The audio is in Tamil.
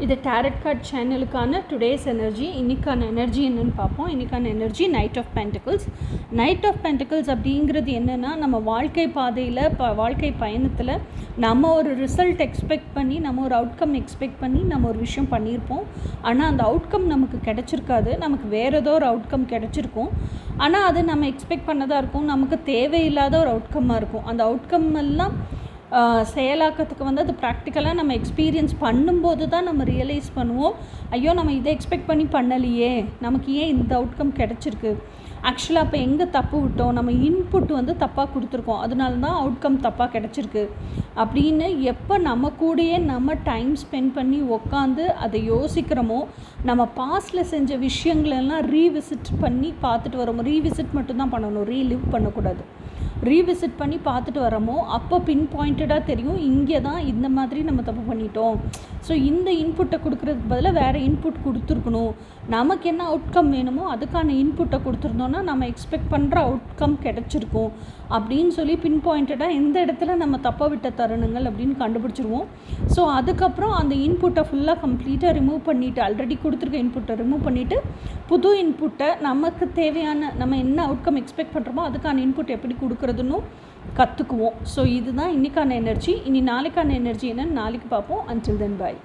இது டேரட் கார்ட் சேனலுக்கான டுடேஸ் எனர்ஜி. இன்றைக்கான எனர்ஜி என்னென்னு பார்ப்போம். இன்றைக்கான energy knight of pentacles. Knight of pentacles அப்படிங்கிறது என்னென்னா, நம்ம வாழ்க்கை பாதையில் வாழ்க்கை பயணத்தில் நம்ம ஒரு ரிசல்ட் எக்ஸ்பெக்ட் பண்ணி, நம்ம ஒரு அவுட்கம் எக்ஸ்பெக்ட் பண்ணி நம்ம ஒரு விஷயம் பண்ணியிருப்போம். ஆனால் அந்த அவுட்கம் நமக்கு கிடச்சிருக்காது. நமக்கு வேறு ஏதோ ஒரு அவுட்கம் கிடச்சிருக்கும். ஆனால் அது நம்ம எக்ஸ்பெக்ட் பண்ணதாக இருக்கும். நமக்கு தேவையில்லாத ஒரு அவுட்கம்மாக இருக்கும். அந்த அவுட்கம் எல்லாம் செயலாக்கத்துக்கு வந்து அது ப்ராக்டிக்கலாக நம்ம எக்ஸ்பீரியன்ஸ் பண்ணும்போது தான் நம்ம ரியலைஸ் பண்ணுவோம், ஐயோ நம்ம இதை எக்ஸ்பெக்ட் பண்ணி பண்ணலையே, நமக்கு ஏன் இந்த அவுட்கம் கிடச்சிருக்கு, ஆக்சுவலாக அப்போ எங்கே தப்பு விட்டோம், நம்ம இன்புட் வந்து தப்பாக கொடுத்துருக்கோம், அதனால தான் அவுட்கம் தப்பாக கிடச்சிருக்கு அப்படின்னு எப்போ நம்ம கூடயே நம்ம டைம் ஸ்பெண்ட் பண்ணி உக்காந்து அதை யோசிக்கிறோமோ, நம்ம பாஸ்டில் செஞ்ச விஷயங்களெல்லாம் ரீவிசிட் பண்ணி பார்த்துட்டு வரோமோ, ரீவிசிட் மட்டும்தான் பண்ணணும், ரீலிவ் பண்ணக்கூடாது, ரீவிசிட் பண்ணி பார்த்துட்டு வரமோ அப்போ பின் பாயிண்டடாக தெரியும், இங்கே தான் இந்த மாதிரி நம்ம தப்பு பண்ணிட்டோம். ஸோ இந்த இன்புட்டை கொடுக்குறதுக்கு பதிலாக வேறு இன்புட் கொடுத்துருக்கணும், நமக்கு என்ன அவுட்கம் வேணுமோ அதுக்கான இன்புட்டை கொடுத்துருந்தோன்னா நம்ம எக்ஸ்பெக்ட் பண்ணுற அவுட்கம் கிடச்சிருக்கும் அப்படின்னு சொல்லி பின் பாயிண்டடாக எந்த இடத்துல நம்ம தப்பாக விட்ட தருணங்கள் அப்படின்னு கண்டுபிடிச்சிருவோம். ஸோ அதுக்கப்புறம் அந்த இன்புட்டை ஃபுல்லாக கம்ப்ளீட்டாக ரிமூவ் பண்ணிவிட்டு, ஆல்ரெடி கொடுத்துருக்க இன்புட்டை ரிமூவ் பண்ணிவிட்டு புது இன்புட்டை நமக்கு தேவையான நம்ம என்ன அவுட்கம் எக்ஸ்பெக்ட் பண்ணுறோமோ அதுக்கான இன்புட் எப்படி கொடுக்குறதுன்னு கற்றுக்குவோம். ஸோ இதுதான் இன்றைக்கான எனர்ஜி. இனி நாளைக்கான எனர்ஜி என்னன்னு நாளைக்கு பார்ப்போம். Until then by.